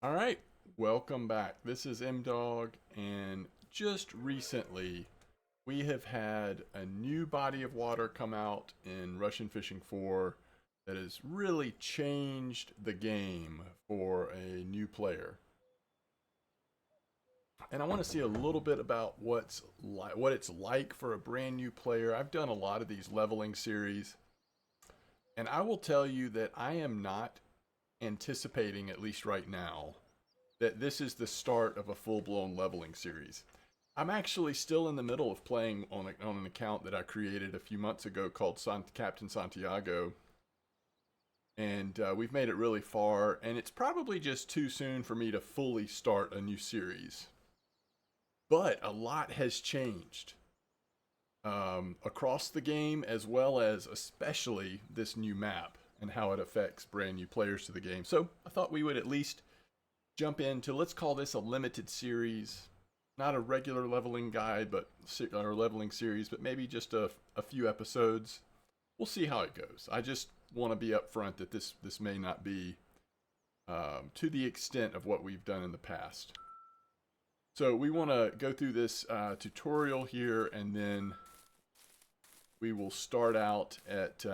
All right, welcome back. This is MDawg, and just recently we have had a new body of water come out in Russian Fishing 4 that has really changed the game for a new player. And I want to see a little bit about what it's like for a brand new player. I've done a lot of these leveling series, and I will tell you that I am not anticipating, at least right now, that this is the start of a full-blown leveling series. I'm actually still in the middle of playing on an account that I created a few months ago called Captain Santiago, and we've made it really far, and it's probably just too soon for me to fully start a new series. But a lot has changed across the game, as well as especially this new map and how it affects brand new players to the game. So I thought we would at least jump into, let's call this a limited series, not a regular leveling guide, but or leveling series, but maybe just a few episodes. We'll see how it goes. I just want to be upfront that this may not be to the extent of what we've done in the past. So we want to go through this tutorial here, and then we will start out at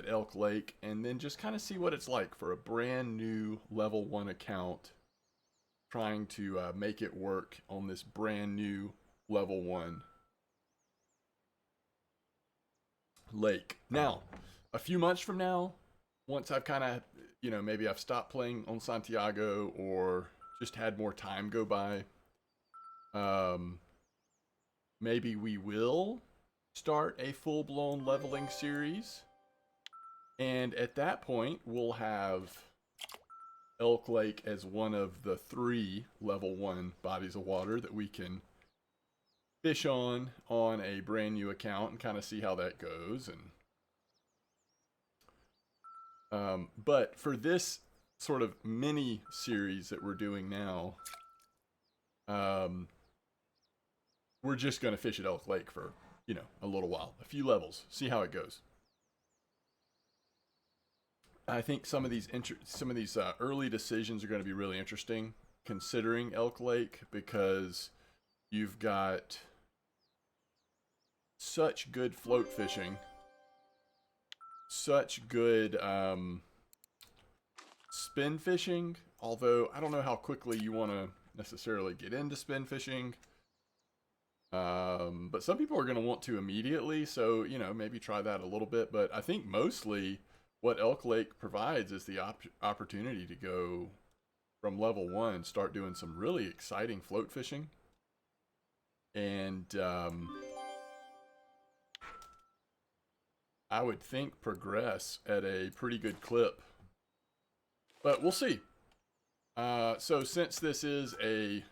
Elk Lake, and then just kind of see what it's like for a brand new level 1 account trying to make it work on this brand new level 1 lake. Now, a few months from now, once I've kind of, maybe I've stopped playing on Santiago or just had more time go by, maybe we will start a full-blown leveling series. And at that point, we'll have Elk Lake as one of the 3 level 1 bodies of water that we can fish on a brand new account and kind of see how that goes. But for this sort of mini series that we're doing now, we're just going to fish at Elk Lake for, a little while, a few levels, see how it goes. I think some of these early decisions are going to be really interesting, considering Elk Lake, because you've got such good float fishing, such good spin fishing. Although I don't know how quickly you want to necessarily get into spin fishing, but some people are going to want to immediately. So maybe try that a little bit. But I think mostly what Elk Lake provides is the opportunity to go from level 1, start doing some really exciting float fishing, and I would think progress at a pretty good clip. But we'll see. So since this is a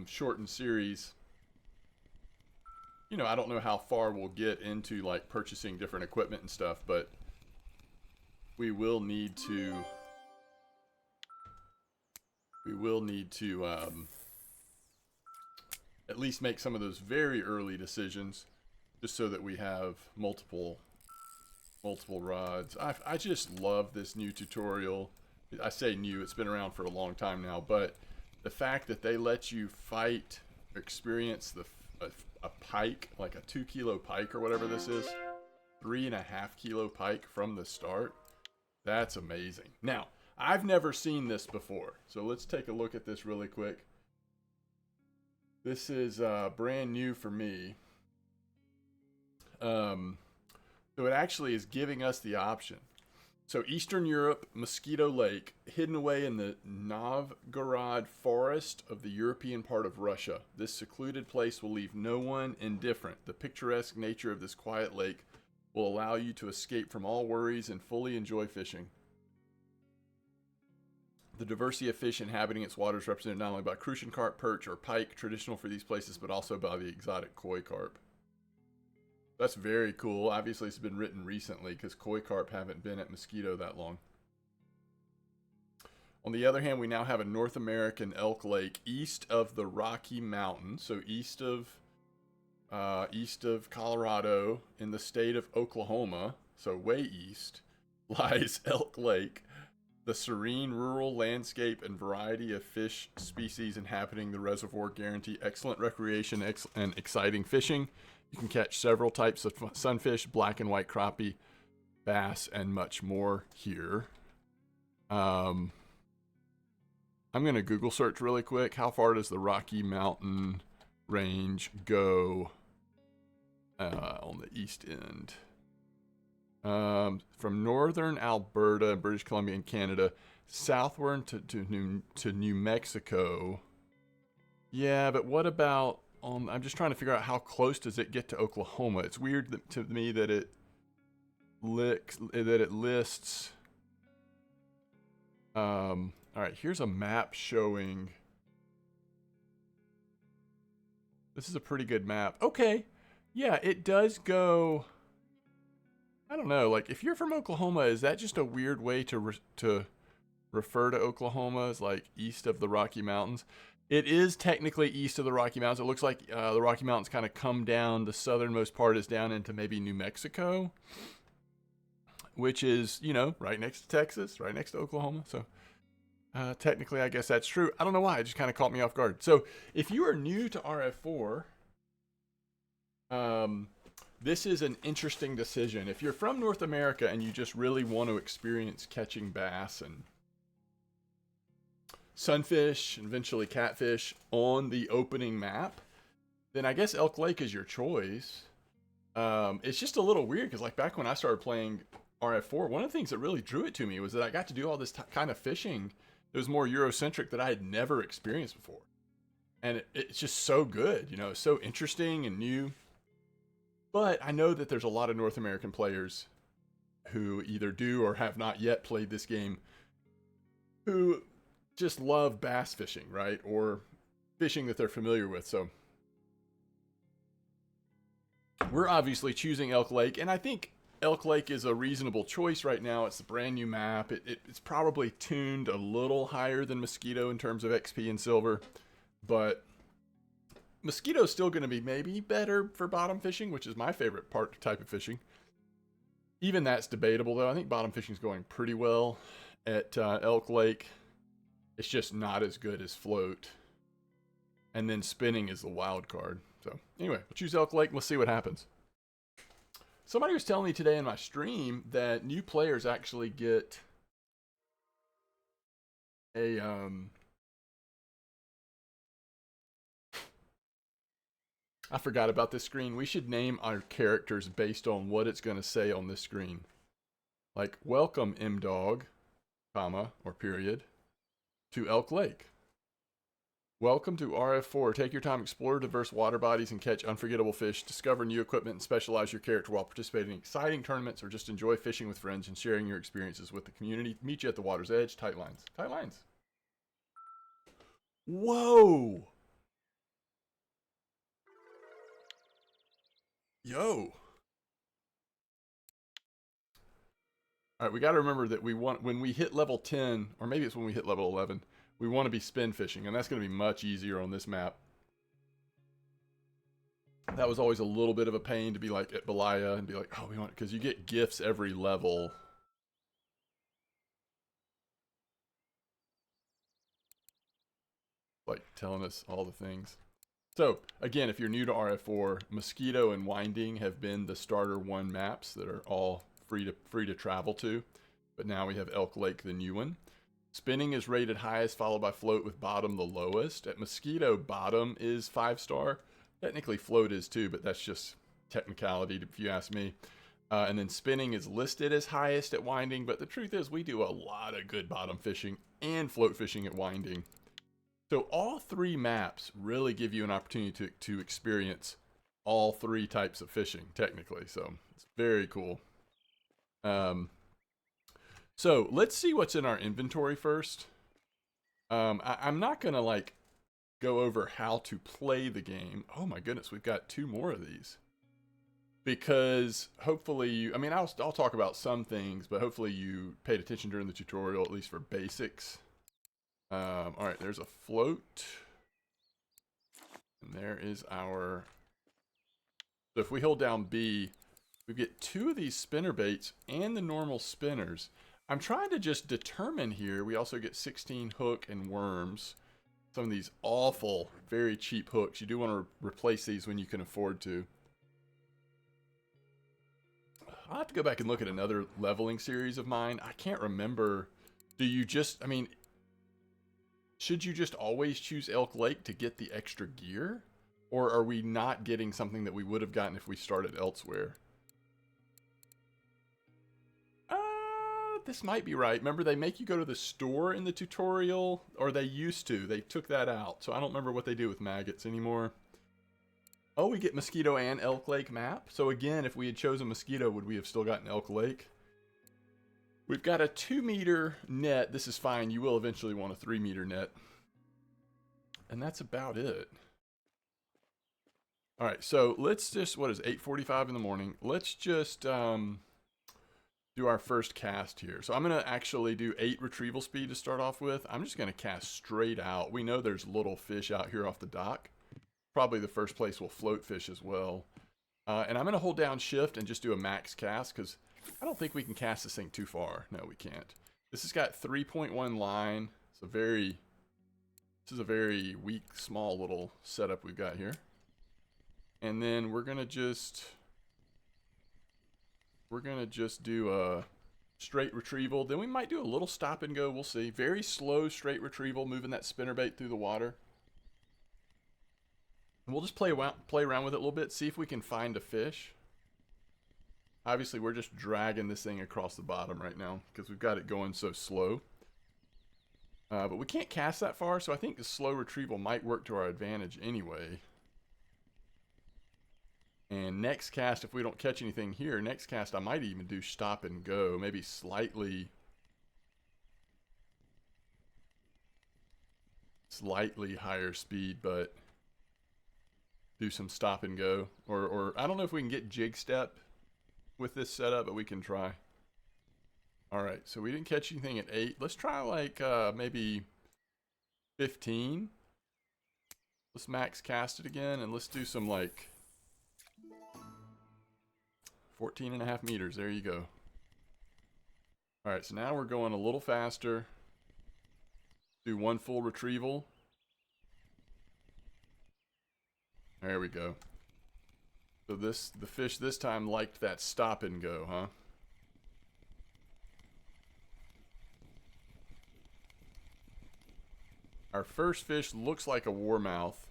shortened series, I don't know how far we'll get into like purchasing different equipment and stuff, but we will need to at least make some of those very early decisions, just so that we have multiple rods. I just love this new tutorial. I say new, it's been around for a long time now, but the fact that they let you experience a pike, like a 2-kilo pike or whatever this is, 3.5-kilo pike from the start, that's amazing. Now, I've never seen this before, so let's take a look at this really quick. This is brand new for me. So it actually is giving us the option. So Eastern Europe, Mosquito Lake, hidden away in the Novgorod forest of the European part of Russia. This secluded place will leave no one indifferent. The picturesque nature of this quiet lake will allow you to escape from all worries and fully enjoy fishing. The diversity of fish inhabiting its waters represented not only by crucian carp, perch, or pike, traditional for these places, but also by the exotic koi carp. That's very cool. Obviously, it's been written recently because koi carp haven't been at Mosquito that long. On the other hand, we now have a North American Elk Lake east of the Rocky Mountains, so east of east of Colorado, in the state of Oklahoma, so way east, lies Elk Lake, the serene rural landscape and variety of fish species inhabiting the reservoir guarantee excellent recreation and exciting fishing. You can catch several types of sunfish, black and white crappie, bass, and much more here. I'm going to Google search really quick. How far does the Rocky Mountain Range go on the east end? From northern Alberta, British Columbia, and Canada, southward to New Mexico. Yeah, but what about on? I'm just trying to figure out how close does it get to Oklahoma. It's weird to me that it lists. All right, here's a map showing. This is a pretty good map. Okay, yeah, it does go. I don't know, like, if you're from Oklahoma, is that just a weird way to refer to Oklahoma as, like, east of the Rocky Mountains? It is technically east of the Rocky Mountains. It looks like the Rocky Mountains kind of come down. The southernmost part is down into maybe New Mexico, which is, you know, right next to Texas, right next to Oklahoma. So technically, I guess that's true. I don't know why. It just kind of caught me off guard. So if you are new to RF4, this is an interesting decision. If you're from North America and you just really want to experience catching bass and sunfish and eventually catfish on the opening map, then I guess Elk Lake is your choice. It's just a little weird because, like, back when I started playing RF4, one of the things that really drew it to me was that I got to do all this kind of fishing that was more Eurocentric that I had never experienced before. And it's just so good, you know, it's so interesting and new. But I know that there's a lot of North American players who either do or have not yet played this game who just love bass fishing, right? Or fishing that they're familiar with. So we're obviously choosing Elk Lake, and I think Elk Lake is a reasonable choice right now. It's a brand new map. It's probably tuned a little higher than Mosquito in terms of XP and silver, but Mosquito's still going to be maybe better for bottom fishing, which is my favorite type of fishing. Even that's debatable, though. I think bottom fishing is going pretty well at Elk Lake. It's just not as good as float. And then spinning is the wild card. So anyway, we'll choose Elk Lake and we'll see what happens. Somebody was telling me today in my stream that new players actually get a I forgot about this screen. We should name our characters based on what it's going to say on this screen. Like, welcome MDawg, comma, or period, to Elk Lake. Welcome to RF4. Take your time, explore diverse water bodies and catch unforgettable fish, discover new equipment, and specialize your character while participating in exciting tournaments, or just enjoy fishing with friends and sharing your experiences with the community. Meet you at the water's edge. Tight lines. Tight lines. Whoa! Yo! All right, we got to remember that we want, when we hit level 10, or maybe it's when we hit level 11, we want to be spin fishing, and that's going to be much easier on this map. That was always a little bit of a pain to be like at Belaya and be like, oh, we want, because you get gifts every level. Like telling us all the things. So again, if you're new to RF4, Mosquito and Winding have been the starter 1 maps that are all free to travel to. But now we have Elk Lake, the new one. Spinning is rated highest, followed by float with bottom the lowest. At Mosquito, bottom is 5-star. Technically float is too, but that's just technicality if you ask me. And then spinning is listed as highest at Winding, but the truth is we do a lot of good bottom fishing and float fishing at Winding. So all 3 maps really give you an opportunity to experience all 3 types of fishing, technically. So it's very cool. So let's see what's in our inventory first. I'm not going to like go over how to play the game. Oh my goodness, we've got 2 more of these. Because hopefully you, I mean, I'll talk about some things, but hopefully you paid attention during the tutorial, at least for basics. All right, there's a float. And there is our So if we hold down B, we get 2 of these spinner baits and the normal spinners. I'm trying to just determine here. We also get 16 hook and worms. Some of these awful, very cheap hooks. You do want to replace these when you can afford to. I'll have to go back and look at another leveling series of mine. I can't remember. Do you just, I mean, should you just always choose Elk Lake to get the extra gear? Or are we not getting something that we would have gotten if we started elsewhere? This might be right. Remember, they make you go to the store in the tutorial? Or they used to. They took that out. So I don't remember what they do with maggots anymore. Oh, we get Mosquito and Elk Lake map. So again, if we had chosen Mosquito, would we have still gotten Elk Lake? We've got a 2-meter net. This is fine. You will eventually want a 3-meter net. And that's about it. All right, so let's just, what is it, 8:45 in the morning? Let's just do our first cast here. So I'm going to actually do 8 retrieval speed to start off with. I'm just going to cast straight out. We know there's little fish out here off the dock. Probably the first place we'll float fish as well. And I'm going to hold down shift and just do a max cast because I don't think we can cast this thing too far. No, we can't. This has got 3.1 line. This is a very weak, small little setup we've got here. And then we're going to just do a straight retrieval. Then we might do a little stop and go. We'll see. Very slow straight retrieval, moving that spinnerbait through the water. And we'll just play around with it a little bit, see if we can find a fish. Obviously, we're just dragging this thing across the bottom right now because we've got it going so slow. But we can't cast that far, so I think the slow retrieval might work to our advantage anyway. And next cast, if we don't catch anything here, next cast I might even do stop and go. Maybe slightly higher speed, but do some stop and go. Or I don't know if we can get jig step with this setup, but we can try. All right, so we didn't catch anything at 8. Let's try like maybe 15. Let's max cast it again, and let's do some like 14.5 meters. There you go. All right, so now we're going a little faster. Do 1 full retrieval. There we go. So the fish this time liked that stop and go, huh? Our first fish looks like a warmouth.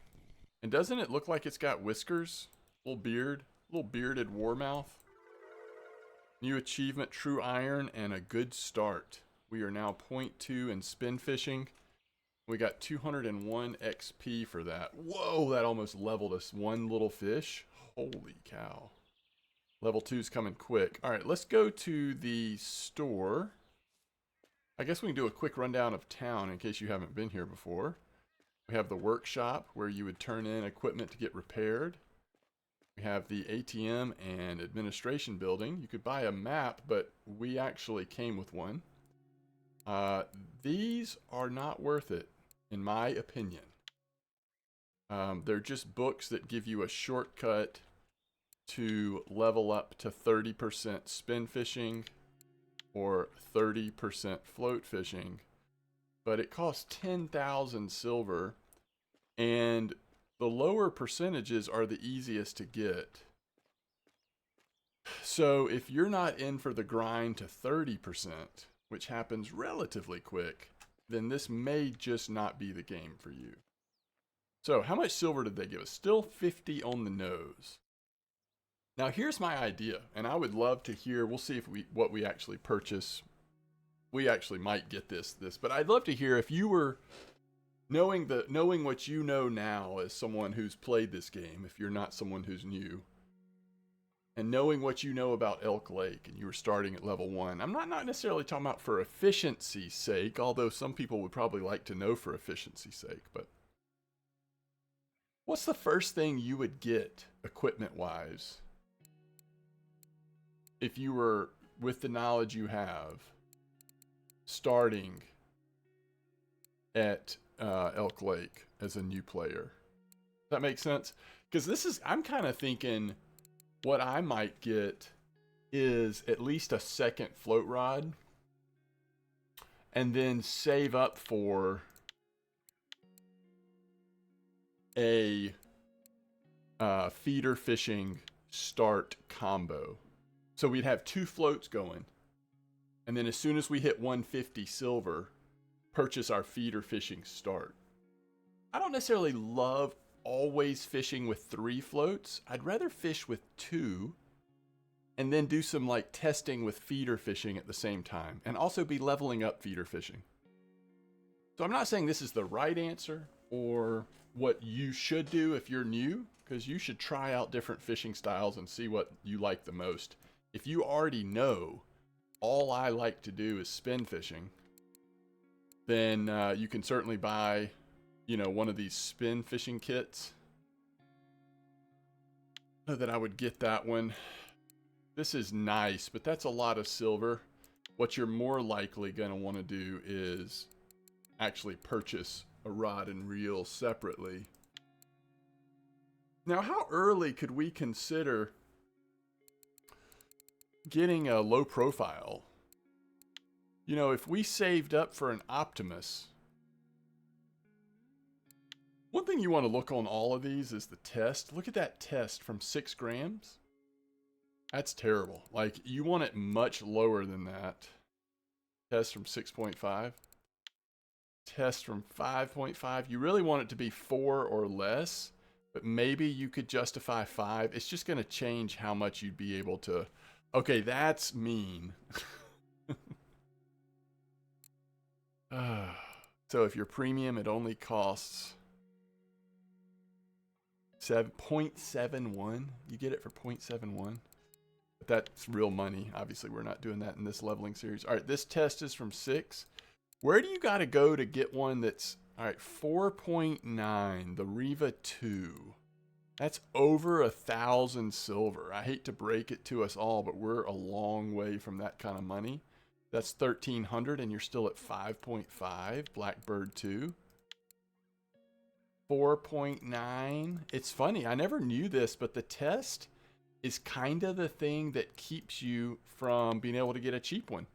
And doesn't it look like it's got whiskers? Little beard, little bearded warmouth. New achievement, true iron, and a good start. We are now 0.2 in spin fishing. We got 201 XP for that. Whoa, that almost leveled us. 1 little fish. Holy cow. Level 2's coming quick. All right, let's go to the store. I guess we can do a quick rundown of town in case you haven't been here before. We have the workshop where you would turn in equipment to get repaired. We have the ATM and administration building. You could buy a map, but we actually came with one. These are not worth it, in my opinion. They're just books that give you a shortcut to level up to 30% spin fishing or 30% float fishing. But it costs 10,000 silver, and the lower percentages are the easiest to get. So if you're not in for the grind to 30%, which happens relatively quick, then this may just not be the game for you. So how much silver did they give us? Still 50 on the nose. Now here's my idea, and I would love to hear, we'll see if what we actually purchase. We actually might get this, but I'd love to hear if you were knowing what you know now as someone who's played this game, if you're not someone who's new, and knowing what you know about Elk Lake, and you were starting at level 1. I'm not necessarily talking about for efficiency's sake, although some people would probably like to know for efficiency's sake, but what's the first thing you would get equipment-wise if you were, with the knowledge you have, starting at Elk Lake as a new player? Does that make sense? Because I'm kind of thinking what I might get is at least a second float rod, and then save up for a feeder fishing start combo. So we'd have 2 floats going, and then as soon as we hit 150 silver, purchase our feeder fishing start. I don't necessarily love always fishing with 3 floats. I'd rather fish with 2 and then do some like testing with feeder fishing at the same time, and also be leveling up feeder fishing. So I'm not saying this is the right answer or what you should do if you're new, because you should try out different fishing styles and see what you like the most. If you already know all I like to do is spin fishing, then you can certainly buy, you know, one of these spin fishing kits. I know that I would get that one. This is nice, but that's a lot of silver. What you're more likely going to want to do is actually purchase a rod and reel separately. Now, how early could we consider getting a low profile? You know, if we saved up for an Optimus, one thing you want to look on all of these is the test. Look at that test from 6 grams. That's terrible. Like, you want it much lower than that. Test from 6.5. Test from 5.5. You really want it to be 4 or less, but maybe you could justify 5. It's just going to change how much you'd be able to. Okay, that's mean. So if you're premium, it only costs 0.71. You get it for 0.71. But that's real money. Obviously, we're not doing that in this leveling series. All right, this test is from 6. Where do you got to go to get one that's, all right, 4.9, the Riva 2. That's over 1,000 silver. I hate to break it to us all, but we're a long way from that kind of money. That's 1,300, and you're still at 5.5, Blackbird 2. 4.9. It's funny, I never knew this, but the test is kind of the thing that keeps you from being able to get a cheap one.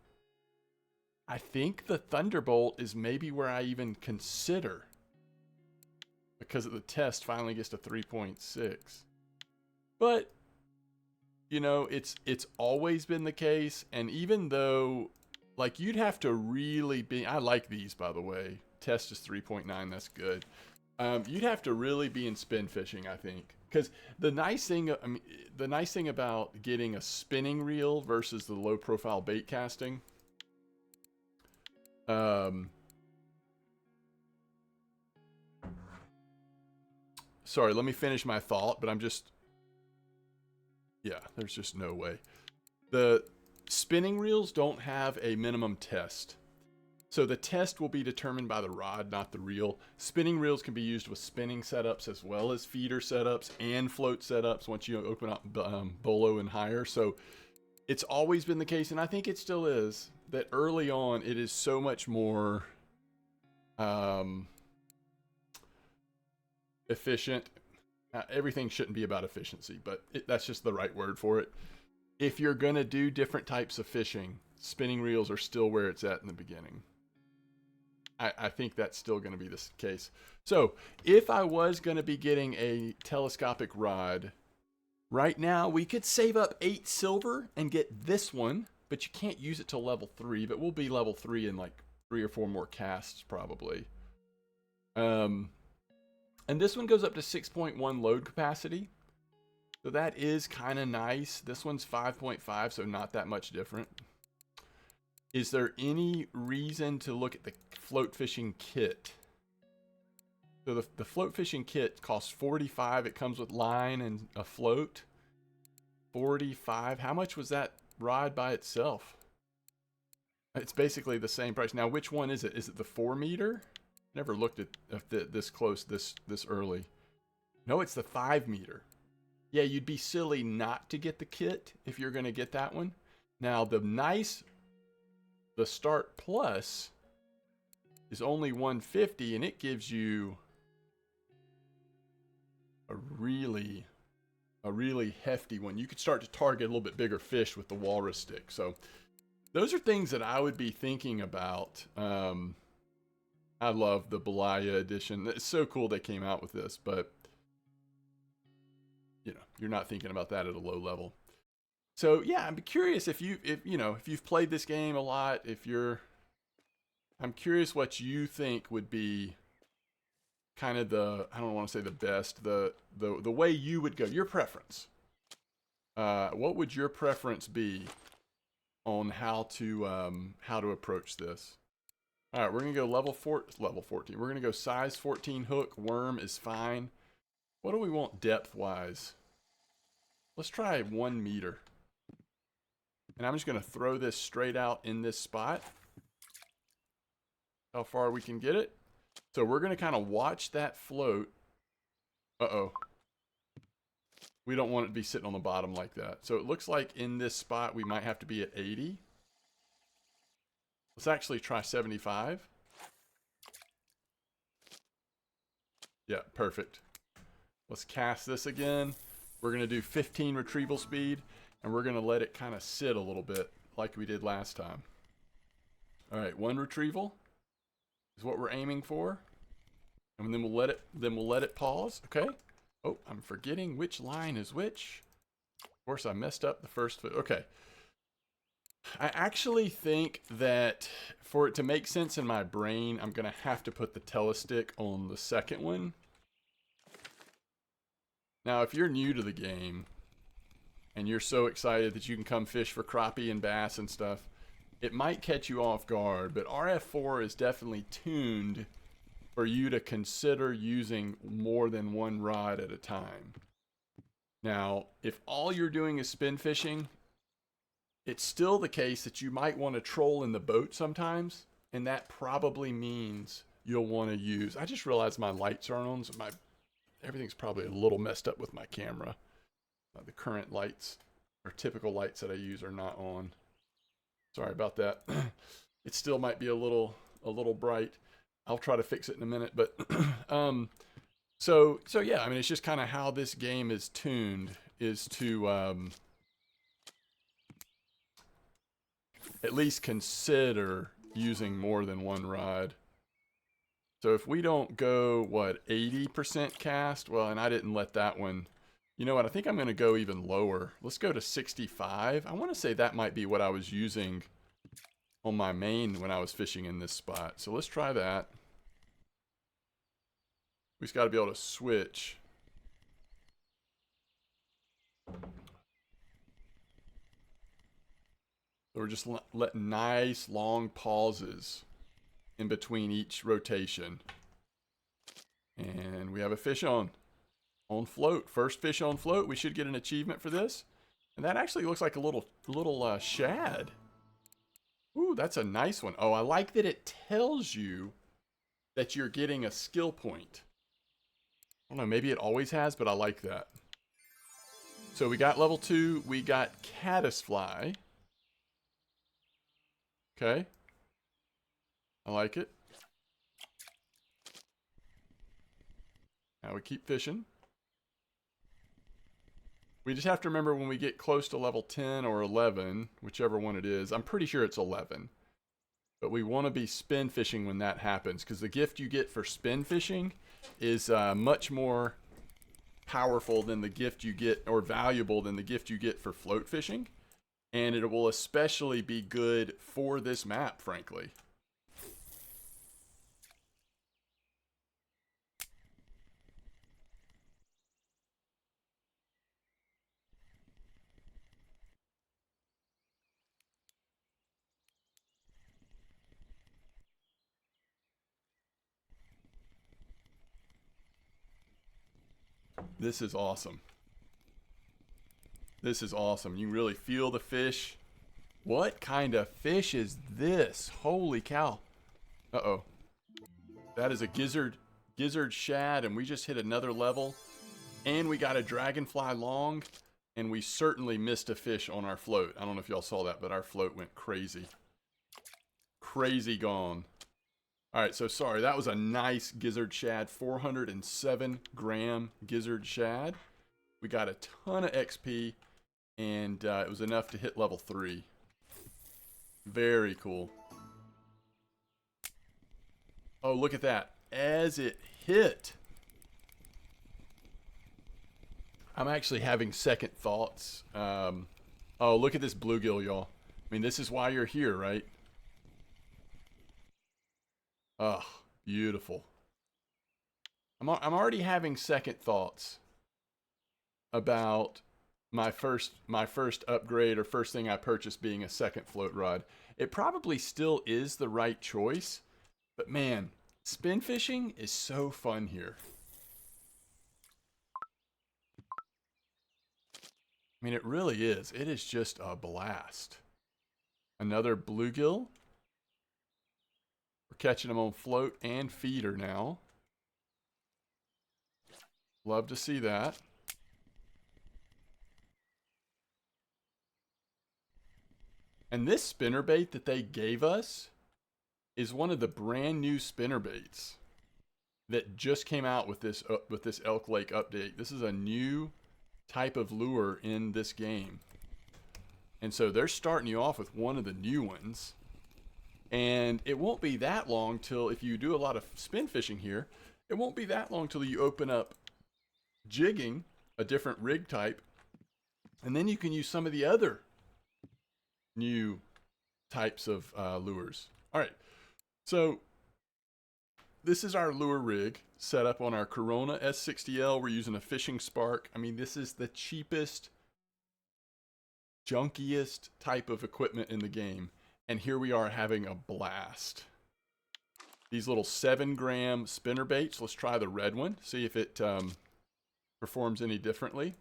I think the Thunderbolt is maybe where I even consider, because of the test finally gets to 3.6. But, you know, it's always been the case, and even though, like, you'd have to really be, I like these, by the way. Test is 3.9, that's good. You'd have to really be in spin fishing, I think. Because the nice thing, I mean, the nice thing about getting a spinning reel versus the low profile bait casting, sorry, let me finish my thought, but yeah, there's just no way. The spinning reels don't have a minimum test. So the test will be determined by the rod, not the reel. Spinning reels can be used with spinning setups as well as feeder setups and float setups once you open up Bolo and higher. So it's always been the case, and I think it still is, that early on it is so much more efficient. Everything shouldn't be about efficiency, but that's just the right word for it. If you're going to do different types of fishing, spinning reels are still where it's at in the beginning. I think that's still going to be the case. So if I was going to be getting a telescopic rod, right now we could save up 8 silver and get this one, but you can't use it till level 3, but we'll be level 3 in like 3 or 4 more casts probably. And this one goes up to 6.1 load capacity. So that is kind of nice. This one's 5.5, so not that much different. Is there any reason to look at the float fishing kit? So the float fishing kit costs 45. It comes with line and a float. 45. How much was that rod by itself? It's basically the same price. Now, which one is it? Is it the 4 meter? Never looked at this close this early. No, it's the 5 meter. Yeah, you'd be silly not to get the kit if you're going to get that one. Now, the Start Plus is only 150, and it gives you a really a really hefty one, you could start to target a little bit bigger fish with the walrus stick. So those are things that I would be thinking about. I love the Belaya edition. It's so cool they came out with this, but you know, you're not thinking about that at a low level. So yeah, I'm curious if you've played this game a lot, I'm curious what you think would be kind of I don't want to say the best, the way you would go, your preference. What would your preference be on how to approach this? All right, we're gonna go level 14. We're gonna go size 14 hook. Worm is fine. What do we want depth wise? Let's try 1 meter. And I'm just gonna throw this straight out in this spot. How far we can get it. So we're gonna kind of watch that float. Uh-oh. We don't want it to be sitting on the bottom like that. So it looks like in this spot we might have to be at 80. Let's actually try 75. Yeah, perfect. Let's cast this again. We're going to do 15 retrieval speed, and we're going to let it kind of sit a little bit like we did last time. All right, 1 retrieval is what we're aiming for. And then we'll let it pause. Okay. Oh, I'm forgetting which line is which. Of course, I messed up the first foot. Okay. I actually think that for it to make sense in my brain, I'm going to have to put the telestick on the second one. Now, if you're new to the game and you're so excited that you can come fish for crappie and bass and stuff, it might catch you off guard, but RF4 is definitely tuned for you to consider using more than 1 rod at a time. Now, if all you're doing is spin fishing, it's still the case that you might want to troll in the boat sometimes, and that probably means you'll want to use... I just realized my lights aren't on, so everything's probably a little messed up with my camera. The current lights, or typical lights that I use, are not on. Sorry about that. It still might be a little bright. I'll try to fix it in a minute, but so yeah, I mean, it's just kind of how this game is tuned, is to at least consider using more than 1 rod. So if we don't go, what, 80% cast? Well, and I didn't let that one... You know what? I think I'm going to go even lower. Let's go to 65. I want to say that might be what I was using on my main when I was fishing in this spot. So let's try that. We just got to be able to switch. So we're just letting nice long pauses in between each rotation. And we have a fish on float. First fish on float. We should get an achievement for this. And that actually looks like a little shad. Ooh, that's a nice one. Oh, I like that it tells you that you're getting a skill point. I don't know, maybe it always has, but I like that. So we got level 2. We got caddisfly. Okay. I like it. Now we keep fishing. We just have to remember when we get close to level 10 or 11, whichever one it is. I'm pretty sure it's 11. But we want to be spin fishing when that happens, because the gift you get for spin fishing is much more powerful than the gift you get, or valuable than the gift you get for float fishing. And it will especially be good for this map, frankly. This is awesome. This is awesome. You really feel the fish. What kind of fish is this? Holy cow. Uh-oh. That is a gizzard shad, and we just hit another level. And we got a dragonfly long, and we certainly missed a fish on our float. I don't know if y'all saw that, but our float went crazy. Crazy gone. All right, so sorry, that was a nice gizzard shad, 407 gram gizzard shad. We got a ton of XP, and it was enough to hit level 3. Very cool. Oh, look at that. As it hit, I'm actually having second thoughts. Oh, look at this bluegill, y'all. I mean, this is why you're here, right? Oh, beautiful. I'm already having second thoughts about my first upgrade or first thing I purchased being a second float rod. It probably still is the right choice, but man, spin fishing is so fun here. I mean, it really is. It is just a blast. Another bluegill. We're catching them on float and feeder now. Love to see that. And this spinnerbait that they gave us is one of the brand new spinnerbaits that just came out with this Elk Lake update. This is a new type of lure in this game. And so they're starting you off with one of the new ones. And it won't be that long till, if you do a lot of spin fishing here, it won't be that long till you open up jigging, a different rig type, and then you can use some of the other new types of lures. All right, so this is our lure rig set up on our Corona S60L. We're using a fishing spark. I mean, this is the cheapest, junkiest type of equipment in the game. And here we are having a blast. These little 7-gram spinner baits. Let's try the red one. See if it performs any differently.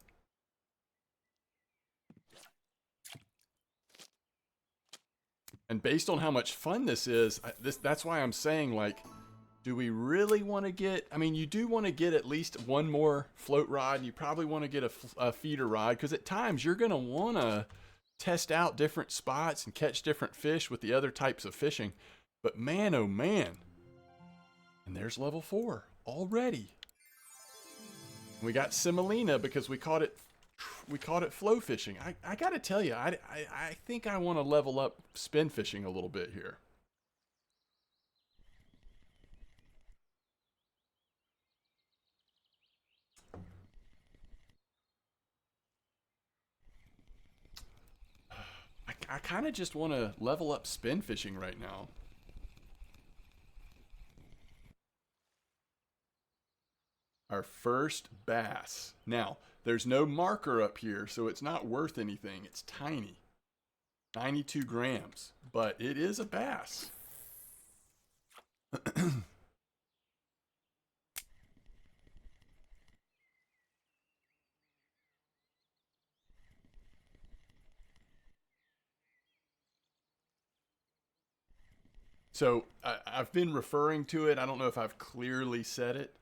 And based on how much fun this is, that's why I'm saying, like, do we really want to get... I mean, you do want to get at least one more float rod. You probably want to get a feeder rod, because at times you're going to want to test out different spots and catch different fish with the other types of fishing. But man, oh man. And there's level 4 already. We got semolina because we caught it flow fishing. I gotta tell you, I think I want to level up spin fishing a little bit here. I kind of just want to level up spin fishing right now. Our first bass. Now, there's no marker up here, so it's not worth anything. It's tiny. 92 grams, but it is a bass. So I've been referring to it. I don't know if I've clearly said it.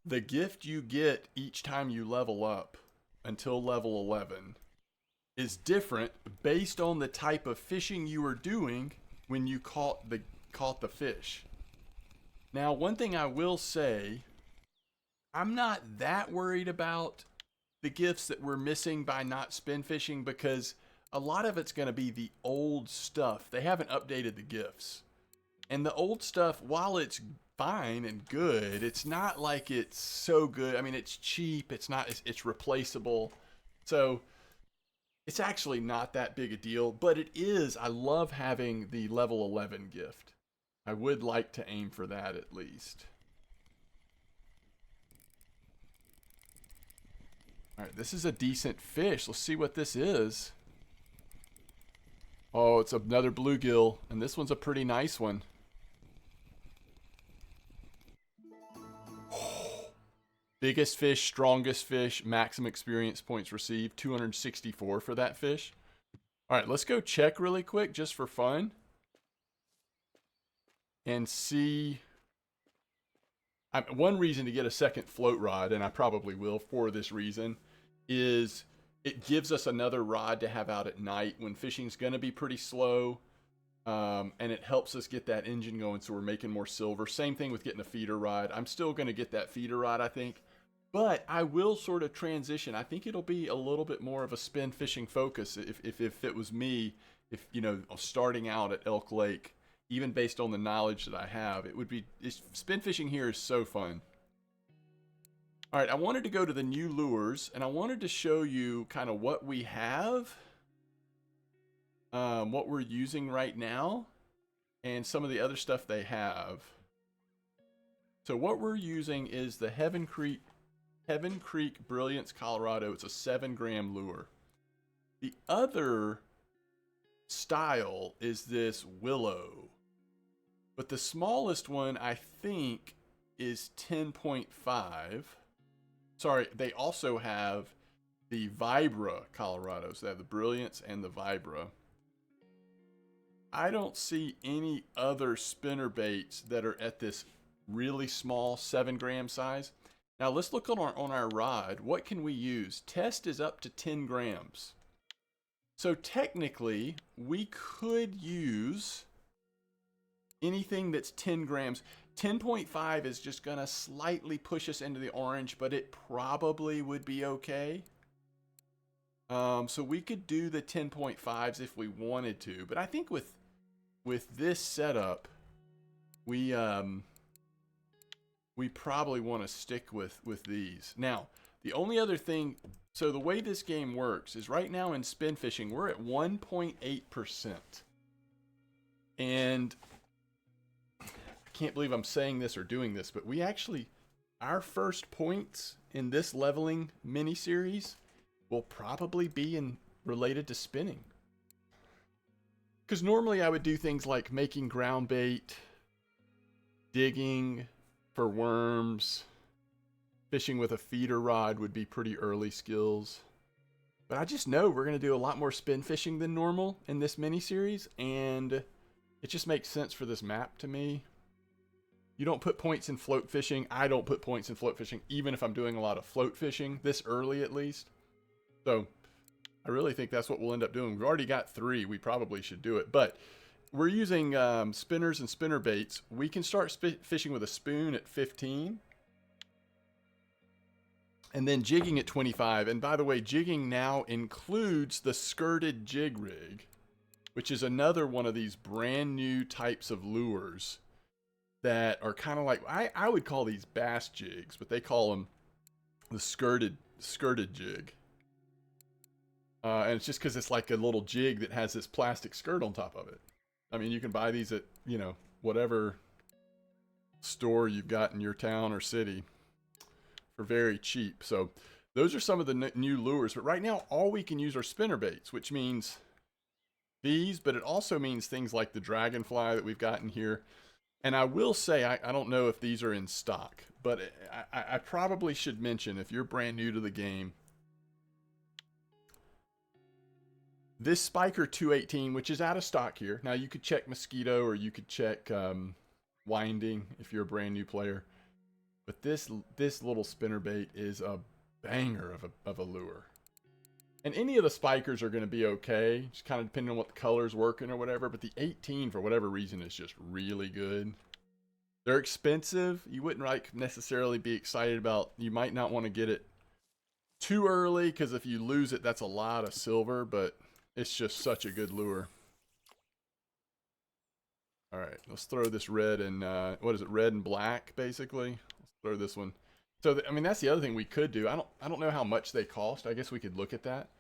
The gift you get each time you level up until level 11 is different based on the type of fishing you were doing when you caught the fish. Now, one thing I will say, I'm not that worried about the gifts that we're missing by not spin fishing, because a lot of it's going to be the old stuff. They haven't updated the gifts. And the old stuff, while it's fine and good, it's not like it's so good. I mean, it's cheap. It's replaceable. So it's actually not that big a deal, but it is. I love having the level 11 gift. I would like to aim for that at least. All right, this is a decent fish. Let's see what this is. Oh, it's another bluegill, and this one's a pretty nice one. Biggest fish, strongest fish, maximum experience points received, 264 for that fish. All right, let's go check really quick just for fun and see. One reason to get a second float rod, and I probably will for this reason, is it gives us another rod to have out at night when fishing's going to be pretty slow. And it helps us get that engine going, so we're making more silver. Same thing with getting a feeder rod. I'm still going to get that feeder rod, I think. But I will sort of transition. I think it'll be a little bit more of a spin fishing focus if it was me, if you know, starting out at Elk Lake, even based on the knowledge that I have, it would be spin fishing here is so fun. All right, I wanted to go to the new lures and I wanted to show you kind of what we have, what we're using right now, and some of the other stuff they have. So what we're using is the Heaven Creek Brilliance Colorado. It's a 7-gram lure. The other style is this Willow. But the smallest one, I think, is 10.5. Sorry, they also have the Vibra Colorados. They have the Brilliance and the Vibra. I don't see any other spinner baits that are at this really small 7-gram size. Now let's look on our rod. What can we use? Test is up to 10 grams. So technically, we could use anything that's 10 grams. 10.5 is just gonna slightly push us into the orange, but it probably would be okay. So we could do the 10.5s if we wanted to, but I think with this setup, we probably want to stick with these. Now, the only other thing, so the way this game works is right now in spin fishing, we're at 1.8%. And I can't believe I'm saying this or doing this, but we actually, our first points in this leveling mini series will probably be related to spinning. Because normally I would do things like making ground bait, digging for worms, fishing with a feeder rod would be pretty early skills. But I just know we're going to do a lot more spin fishing than normal in this mini series, and it just makes sense for this map to me. You don't put points in float fishing. I don't put points in float fishing, even if I'm doing a lot of float fishing, this early at least. So I really think that's what we'll end up doing. We've already got 3. We probably should do it. But we're using spinners and spinner baits. We can start fishing with a spoon at 15. And then jigging at 25. And by the way, jigging now includes the skirted jig rig, which is another one of these brand new types of lures that are kind of like, I would call these bass jigs, but they call them the skirted jig. And it's just because it's like a little jig that has this plastic skirt on top of it. I mean, you can buy these at, you know, whatever store you've got in your town or city for very cheap. So those are some of the new lures. But right now, all we can use are spinner baits, which means these, but it also means things like the dragonfly that we've got in here. And I will say, I don't know if these are in stock, but I probably should mention, if you're brand new to the game, this Spiker 218, which is out of stock here. Now you could check Mosquito or you could check Winding if you're a brand new player. But this little spinnerbait is a banger of a lure. And any of the Spikers are going to be okay, just kind of depending on what the color's working or whatever. But the 18, for whatever reason, is just really good. They're expensive. You wouldn't like necessarily be excited about. You might not want to get it too early, because if you lose it, that's a lot of silver. But it's just such a good lure. All right, let's throw this red and, what is it, red and black, basically. Let's throw this one. So, I mean, that's the other thing we could do. I don't know how much they cost. I guess we could look at that.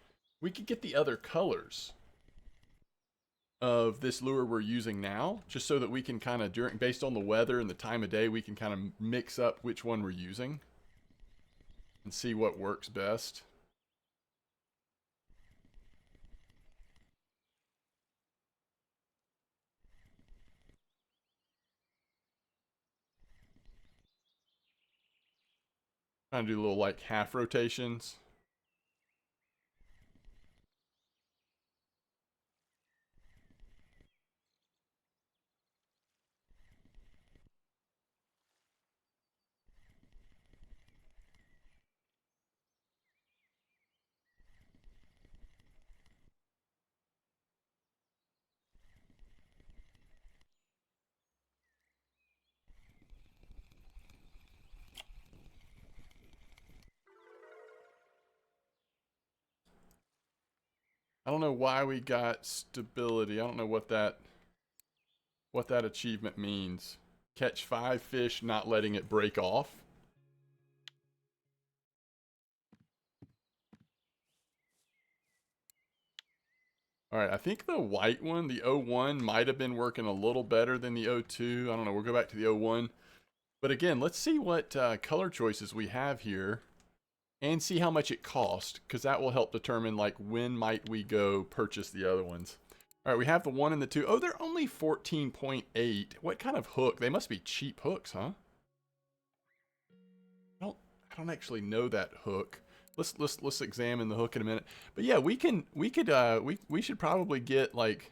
We could get the other colors of this lure we're using now, just so that we can kind of, based on the weather and the time of day, we can kind of mix up which one we're using and see what works best. Kind of do little like half rotations. I don't know why we got stability. I don't know what that achievement means. Catch 5 fish, not letting it break off. All right, I think the white one, the 01, might have been working a little better than the 02. I don't know. We'll go back to the 01. But again, let's see what color choices we have here and see how much it cost, because that will help determine like when might we go purchase the other ones. All right, we have the 1 and the 2. Oh, they're only 14.8. What kind of hook? They must be cheap hooks, huh? I don't actually know that hook. Let's examine the hook in a minute. But yeah, we should probably get like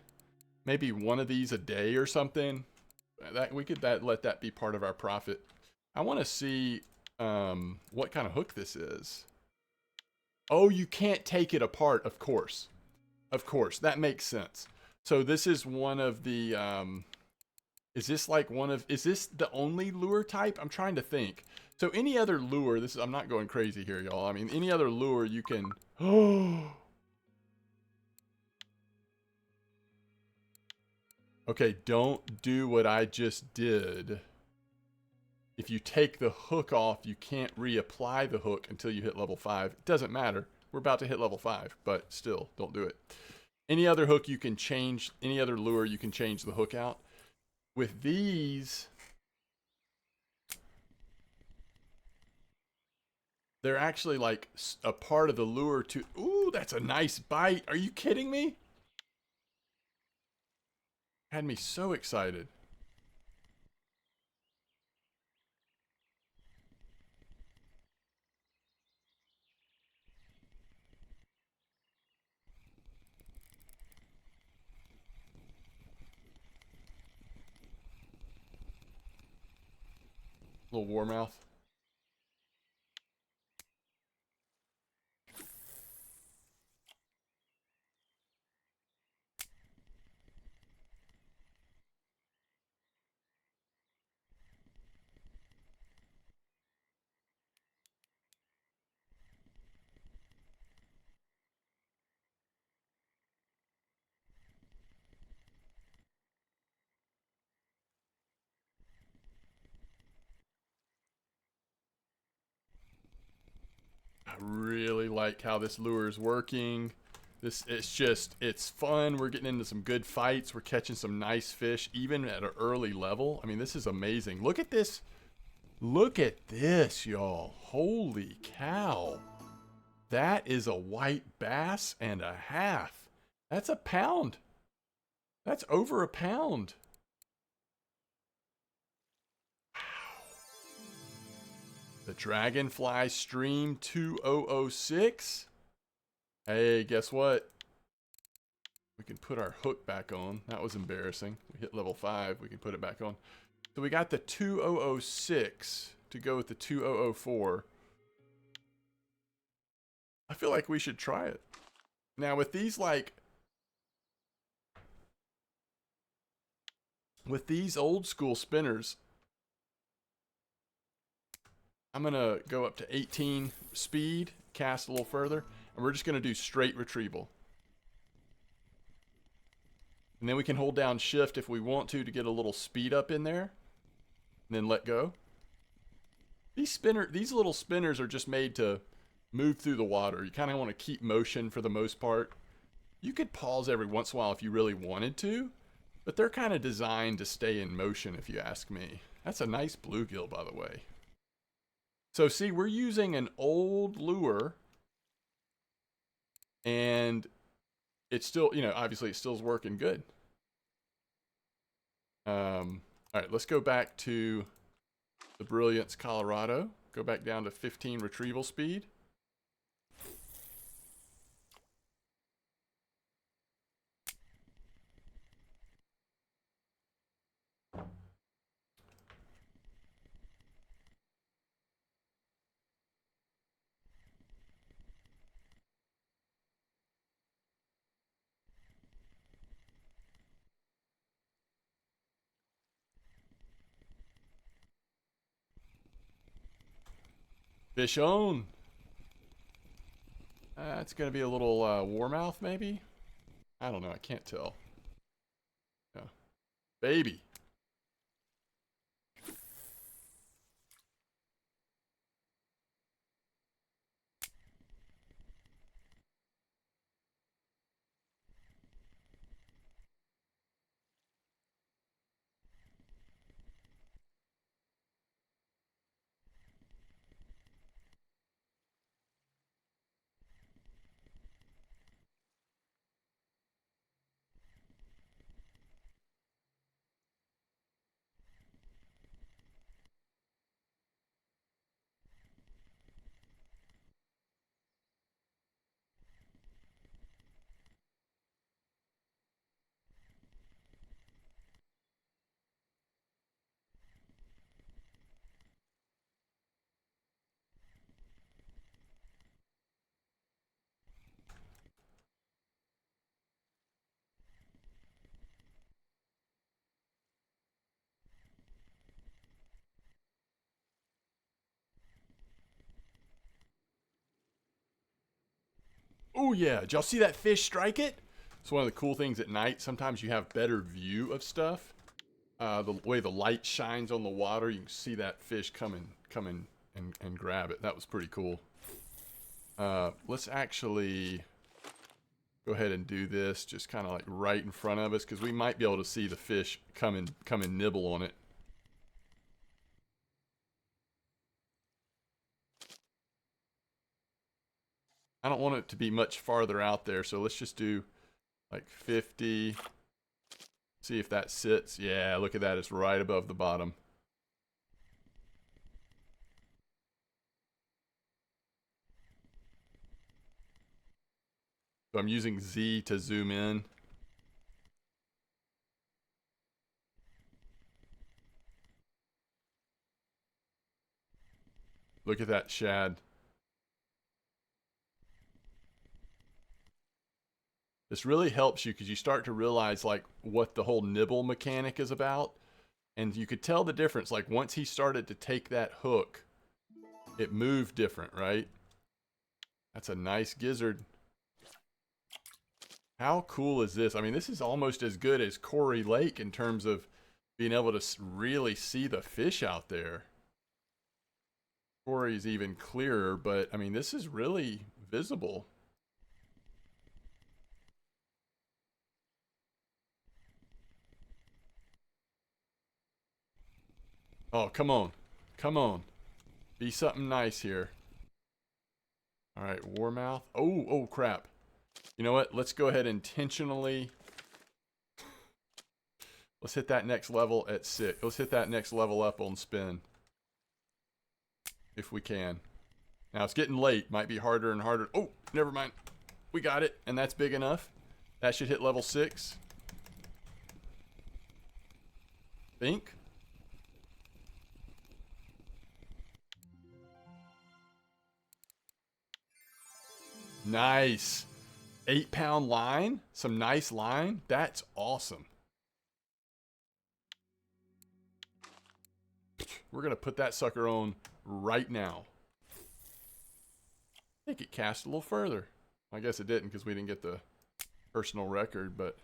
maybe one of these a day or something. Let that be part of our profit. I want to see what kind of hook this is. Oh, you can't take it apart, of course. Of course, that makes sense. So this is one of the is this the only lure type? I'm trying to think. So any other lure, I'm not going crazy here, y'all. I mean, any other lure you can Okay, don't do what I just did. If you take the hook off, you can't reapply the hook until you hit level 5. It doesn't matter. We're about to hit level 5, but still, don't do it. Any other hook you can change, any other lure you can change the hook out. With these, they're actually like a part of the lure to... Ooh, that's a nice bite. Are you kidding me? Had me so excited. Little warmouth. I really like how this lure is working. It's fun. We're getting into some good fights. We're catching some nice fish, even at an early level. I mean, this is amazing. Look at this. Look at this, y'all. Holy cow. That is a white bass and a half. That's a pound. That's over a pound. The Dragonfly Stream 2006. Hey, guess what? We can put our hook back on. That was embarrassing. We hit level 5. We can put it back on. So we got the 2006 to go with the 2004. I feel like we should try it. Now with these old school spinners, I'm going to go up to 18 speed, cast a little further, and we're just going to do straight retrieval. And then we can hold down shift if we want to get a little speed up in there, and then let go. These little spinners are just made to move through the water. You kind of want to keep motion for the most part. You could pause every once in a while if you really wanted to, but they're kind of designed to stay in motion if you ask me. That's a nice bluegill, by the way. So see, we're using an old lure, and it's still, obviously it still's working good. All right, let's go back to the Brilliance, Colorado. Go back down to 15 retrieval speed. Fish on. It's going to be a little warmouth, maybe. I don't know. I can't tell. Yeah. Baby. Oh yeah, did y'all see that fish strike it? It's one of the cool things at night. Sometimes you have better view of stuff. The way the light shines on the water, you can see that fish come in and grab it. That was pretty cool. Let's actually go ahead and do this just kind of like right in front of us because we might be able to see the fish come and nibble on it. I don't want it to be much farther out there, so let's just do like 50. See if that sits. Yeah, look at that. It's right above the bottom. So I'm using Z to zoom in. Look at that shad. This really helps you because you start to realize like what the whole nibble mechanic is about. And you could tell the difference. Like once he started to take that hook, it moved different, right? That's a nice gizzard. How cool is this? I mean, this is almost as good as Corey Lake in terms of being able to really see the fish out there. Corey's even clearer, but I mean, this is really visible. Oh, come on. Come on. Be something nice here. All right, warmouth. Oh, crap. You know what? Let's go ahead intentionally. Let's hit that next level at 6. Let's hit that next level up on spin. If we can. Now it's getting late. Might be harder and harder. Oh, never mind. We got it. And that's big enough. That should hit level 6. Think. Nice. 8-pound line. Some nice line. That's awesome. We're going to put that sucker on right now. I think it cast a little further. I guess it didn't because we didn't get the personal record, but...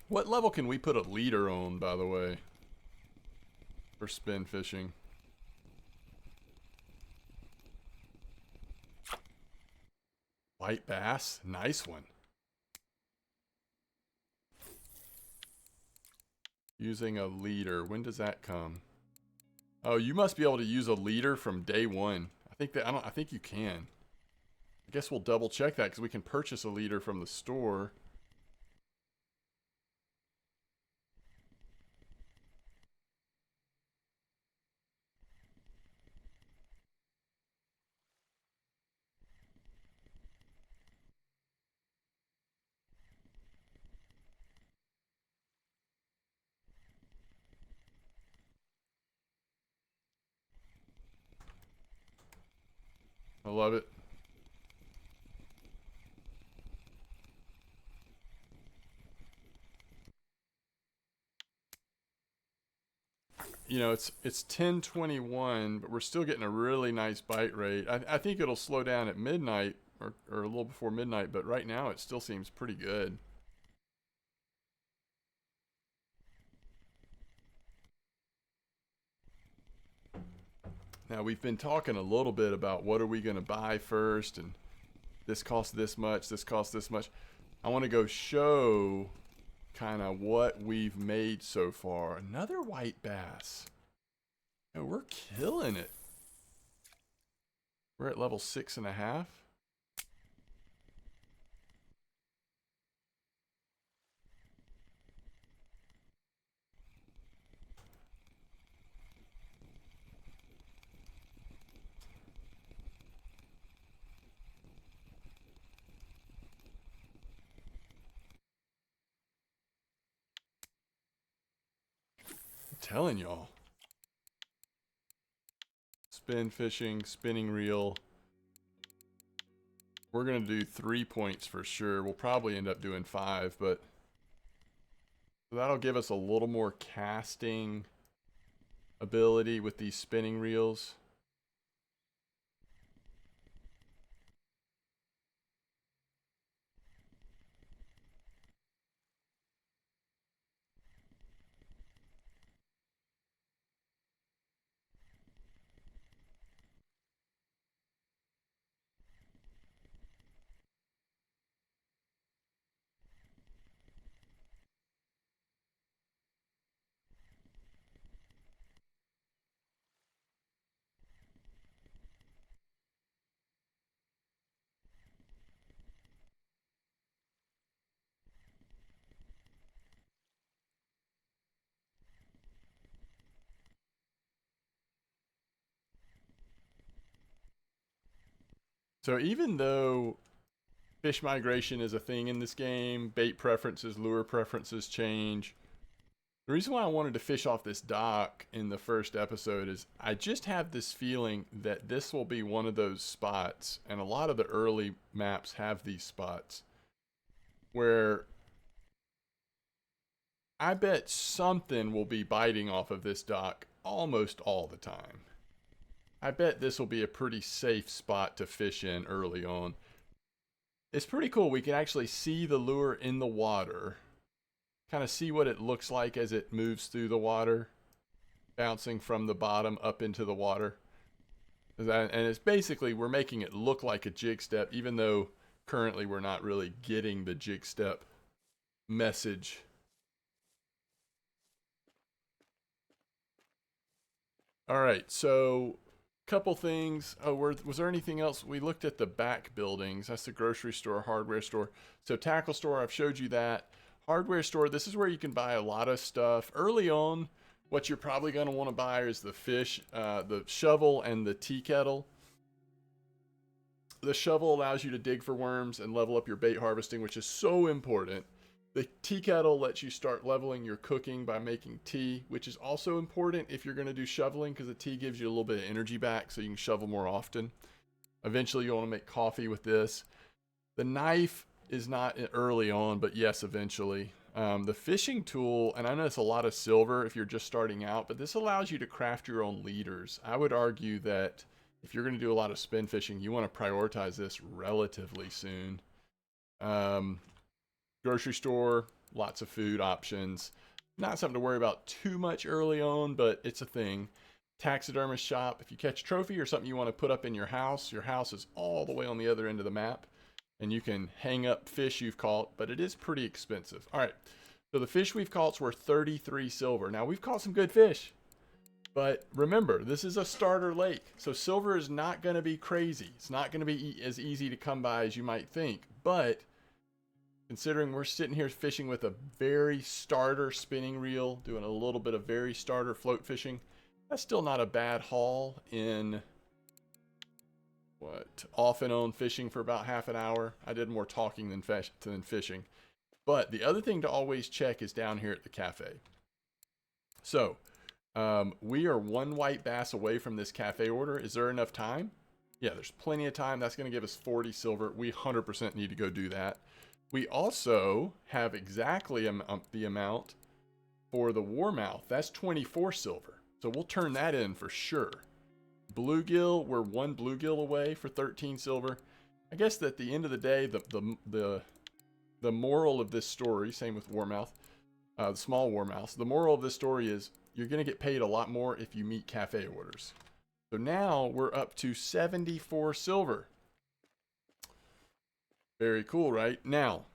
What level can we put a leader on, by the way? For spin fishing. White bass. Nice one. Using a leader. When does that come? Oh, you must be able to use a leader from day one. I think you can. I guess we'll double check that because we can purchase a leader from the store. I love it. you know, it's 10:21, but we're still getting a really nice bite rate. I think it'll slow down at midnight or a little before midnight, but right now it still seems pretty good. Now we've been talking a little bit about what are we going to buy first, and this costs this much, this costs this much. I want to go show kind of what we've made so far. Another white bass. And we're killing it. We're at level 6.5. I'm telling y'all. Spin fishing, spinning reel. We're going to do 3 points for sure. We'll probably end up doing 5, but that'll give us a little more casting ability with these spinning reels. So even though fish migration is a thing in this game, bait preferences, lure preferences change. The reason why I wanted to fish off this dock in the first episode is I just have this feeling that this will be one of those spots, and a lot of the early maps have these spots, where I bet something will be biting off of this dock almost all the time. I bet this will be a pretty safe spot to fish in early on. It's pretty cool. We can actually see the lure in the water. Kind of see what it looks like as it moves through the water. Bouncing from the bottom up into the water. And it's basically, we're making it look like a jig step, even though currently we're not really getting the jig step message. All right, so couple things. Oh, was there anything else? We looked at the back buildings. That's the grocery store, hardware store. So tackle store, I've showed you that. Hardware store, this is where you can buy a lot of stuff. Early on, what you're probably going to want to buy is the fish, the shovel and the tea kettle. The shovel allows you to dig for worms and level up your bait harvesting, which is so important. The tea kettle lets you start leveling your cooking by making tea, which is also important if you're going to do shoveling, because the tea gives you a little bit of energy back so you can shovel more often. Eventually you'll want to make coffee with this. The knife is not early on, but yes, eventually. The fishing tool, and I know it's a lot of silver if you're just starting out, but this allows you to craft your own leaders. I would argue that if you're going to do a lot of spin fishing, you want to prioritize this relatively soon. Grocery store, lots of food options. Not something to worry about too much early on, but it's a thing. Taxidermist shop. If you catch a trophy or something you want to put up in your house is all the way on the other end of the map. And you can hang up fish you've caught, but it is pretty expensive. All right, so the fish we've caught's worth 33 silver. Now, we've caught some good fish. But remember, this is a starter lake. So silver is not going to be crazy. It's not going to be as easy to come by as you might think. But considering we're sitting here fishing with a very starter spinning reel, doing a little bit of very starter float fishing, that's still not a bad haul in what, off and on fishing for about half an hour. I did more talking than fishing. But the other thing to always check is down here at the cafe. So we are one white bass away from this cafe order. Is there enough time? Yeah, there's plenty of time. That's going to give us 40 silver. We 100% need to go do that. We also have exactly the amount for the warmouth. That's 24 silver. So we'll turn that in for sure. Bluegill, we're 1 bluegill away for 13 silver. I guess that at the end of the day, the moral of this story, same with Warmouth, the small Warmouse, the moral of this story is you're going to get paid a lot more if you meet cafe orders. So now we're up to 74 silver. Very cool, right? Now,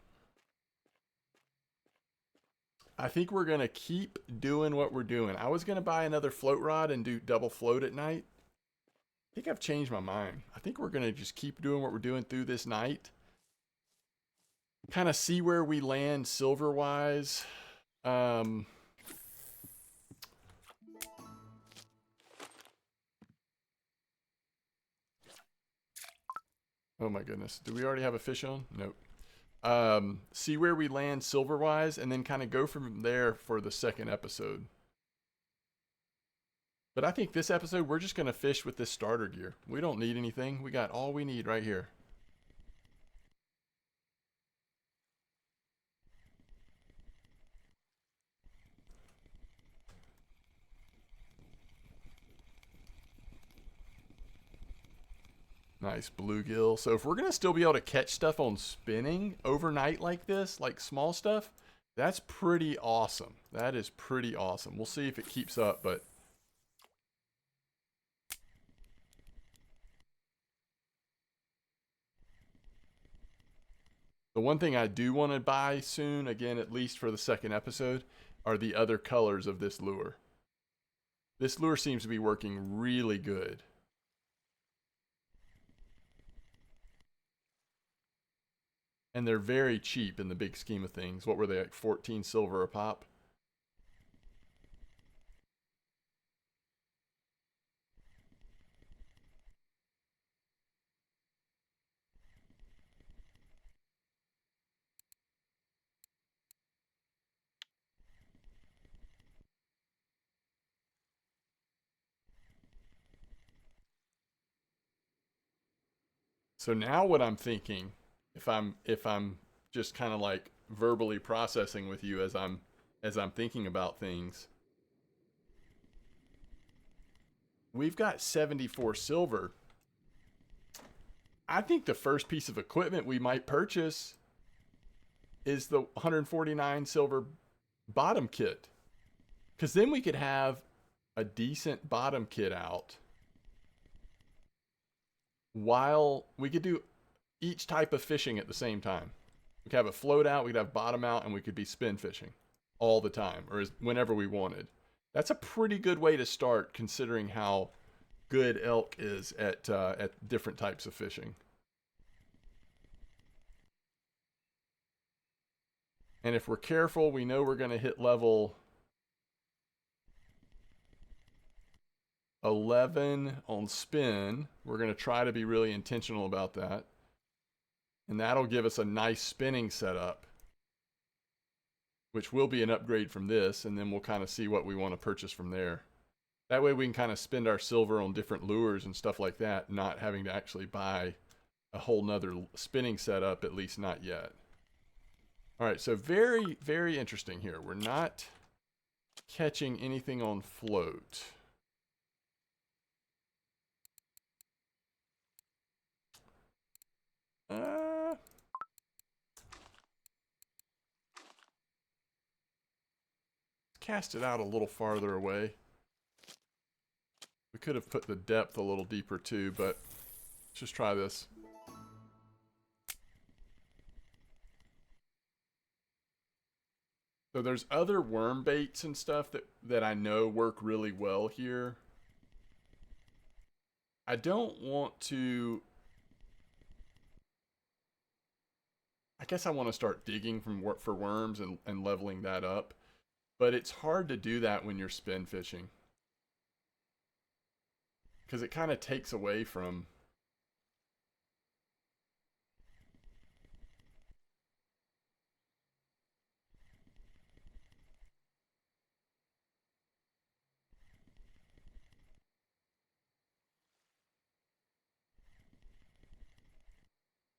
I think we're going to keep doing what we're doing. I was going to buy another float rod and do double float at night. I think I've changed my mind. I think we're going to just keep doing what we're doing through this night. Kind of see where we land silver-wise. Oh my goodness. Do we already have a fish on? Nope. See where we land silver-wise, and then kind of go from there for the second episode. But I think this episode, we're just going to fish with this starter gear. We don't need anything. We got all we need right here. Nice bluegill. So if we're going to still be able to catch stuff on spinning overnight like this, like small stuff, that's pretty awesome. That is pretty awesome. We'll see if it keeps up, but the one thing I do want to buy soon, again, at least for the second episode, are the other colors of this lure. This lure seems to be working really good. And they're very cheap in the big scheme of things. What were they, like 14 silver a pop? So now what I'm thinking, if I'm just kind of like verbally processing with you as I'm thinking about things, we've got 74 silver. I think the first piece of equipment we might purchase is the 149 silver bottom kit, because then we could have a decent bottom kit out while we could do each type of fishing at the same time. We could have a float out, we could have bottom out, and we could be spin fishing all the time, or whenever we wanted. That's a pretty good way to start, considering how good elk is at different types of fishing. And if we're careful, we know we're going to hit level 11 on spin. We're going to try to be really intentional about that. And that'll give us a nice spinning setup, which will be an upgrade from this, and then we'll kind of see what we want to purchase from there. That way we can kind of spend our silver on different lures and stuff like that, not having to actually buy a whole nother spinning setup, at least not yet. All right, so very, very interesting here. We're not catching anything on float. Cast it out a little farther away. We could have put the depth a little deeper too, but let's just try this. So there's other worm baits and stuff that I know work really well here. I don't want to... I guess I want to start digging for worms and leveling that up. But it's hard to do that when you're spin fishing, because it kind of takes away from...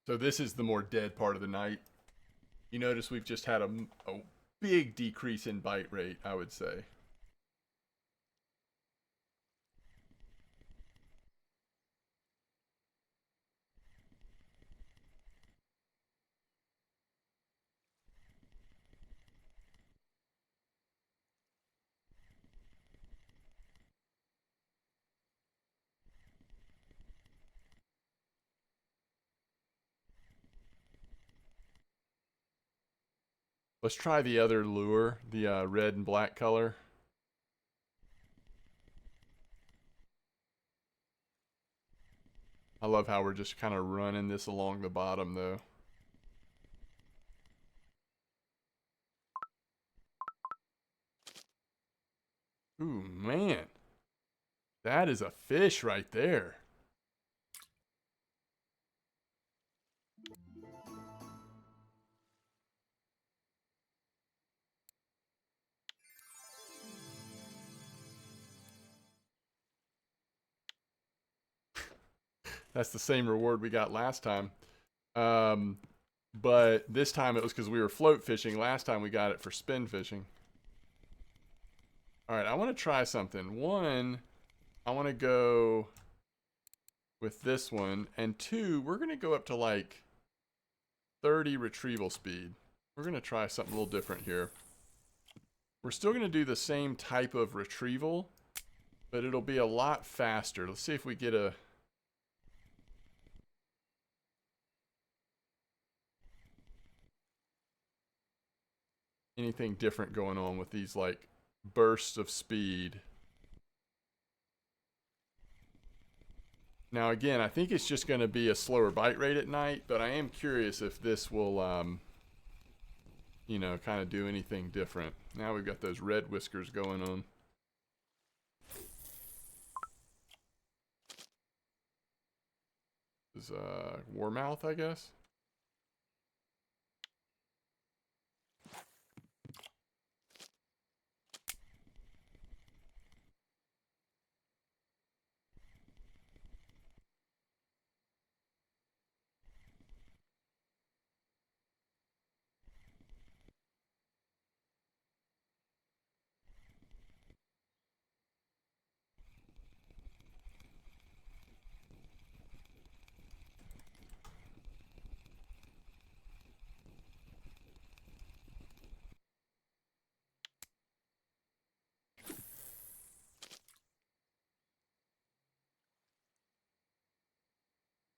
So this is the more dead part of the night. You notice we've just had a big decrease in bite rate, I would say. Let's try the other lure, the red and black color. I love how we're just kind of running this along the bottom though. Ooh, man. That is a fish right there. That's the same reward we got last time. But this time it was because we were float fishing. Last time we got it for spin fishing. All right, I want to try something. One, I want to go with this one. And two, we're going to go up to like 30 retrieval speed. We're going to try something a little different here. We're still going to do the same type of retrieval, but it'll be a lot faster. Let's see if we get a... anything different going on with these like bursts of speed. Now again, I think it's just going to be a slower bite rate at night, but I am curious if this will, you know, kind of do anything different. Now we've got those red whiskers going on. This is warmouth, I guess.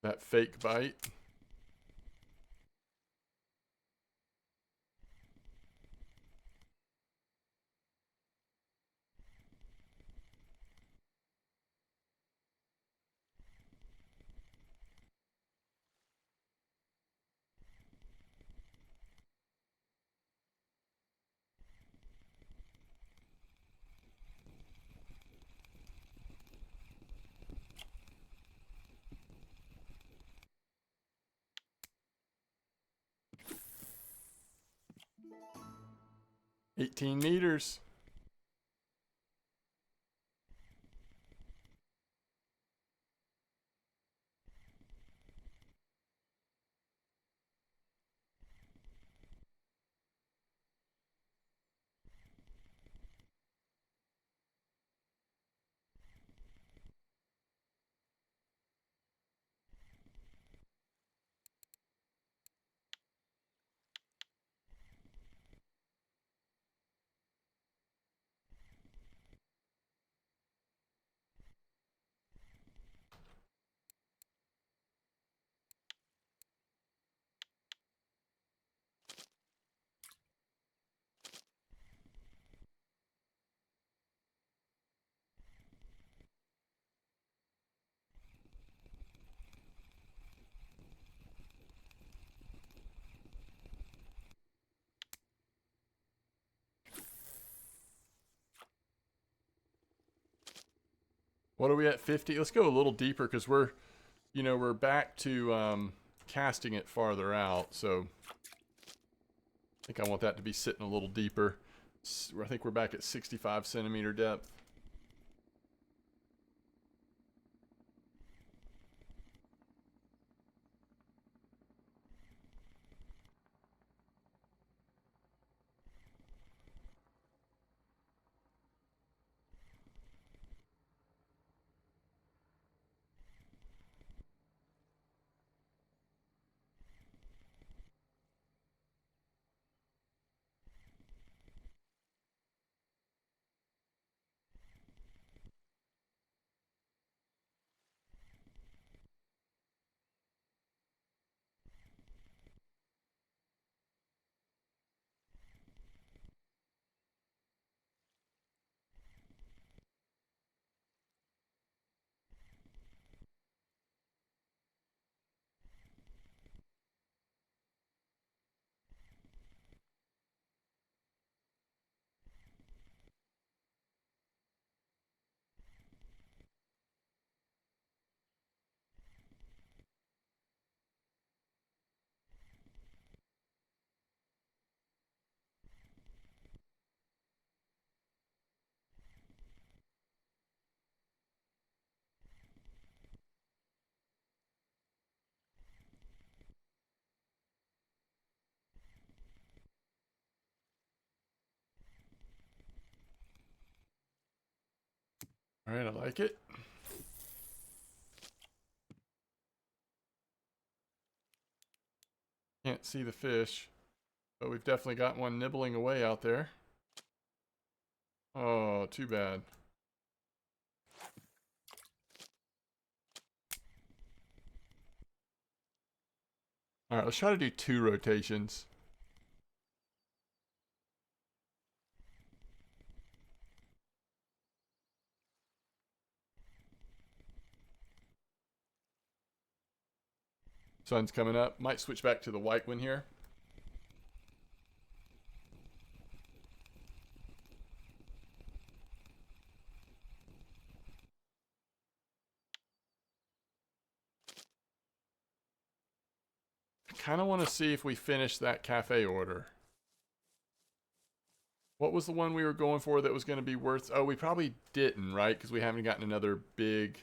That fake bite. $18 meters. What are we at, 50? Let's go a little deeper because we're, you know, we're back to casting it farther out. So I think I want that to be sitting a little deeper. I think we're back at 65 centimeter depth. All right, I like it. Can't see the fish, but we've definitely got one nibbling away out there. Oh, too bad. All right, let's try to do 2 rotations. Sun's coming up. Might switch back to the white one here. I kind of want to see if we finish that cafe order. What was the one we were going for that was going to be worth? Oh, we probably didn't, right? Because we haven't gotten another big,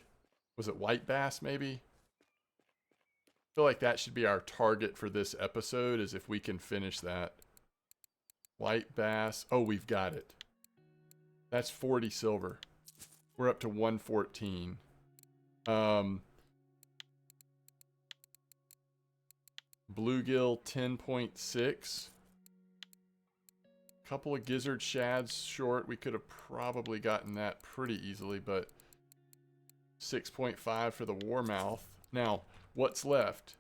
was it white bass maybe? I feel like that should be our target for this episode, is if we can finish that. White bass. Oh, we've got it. That's 40 silver. We're up to 114. Bluegill 10.6. Couple of gizzard shads short. We could have probably gotten that pretty easily, but 6.5 for the warmouth. Now, what's left?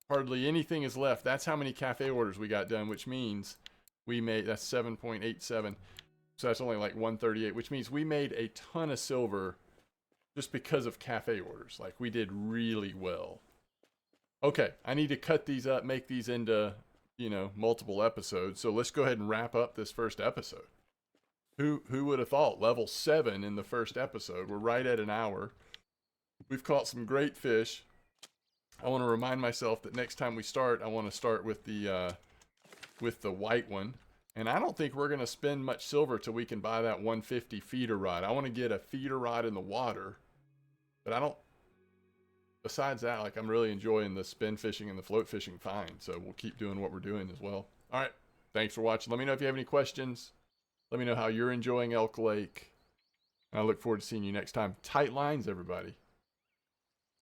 Hardly anything is left. That's how many cafe orders we got done, which means we made, that's 7.87. So that's only like 138, which means we made a ton of silver just because of cafe orders. Like, we did really well. Okay, I need to cut these up, make these into, you know, multiple episodes. So let's go ahead and wrap up this first episode. Who would have thought? Level 7 in the first episode. We're right at an hour. We've caught some great fish. I want to remind myself that next time we start, I want to start with the white one. And I don't think we're going to spend much silver till we can buy that 150 feeder rod. I want to get a feeder rod in the water. But I don't... Besides that, like, I'm really enjoying the spin fishing and the float fishing fine. So we'll keep doing what we're doing as well. All right. Thanks for watching. Let me know if you have any questions. Let me know how you're enjoying Elk Lake. I look forward to seeing you next time. Tight lines, everybody.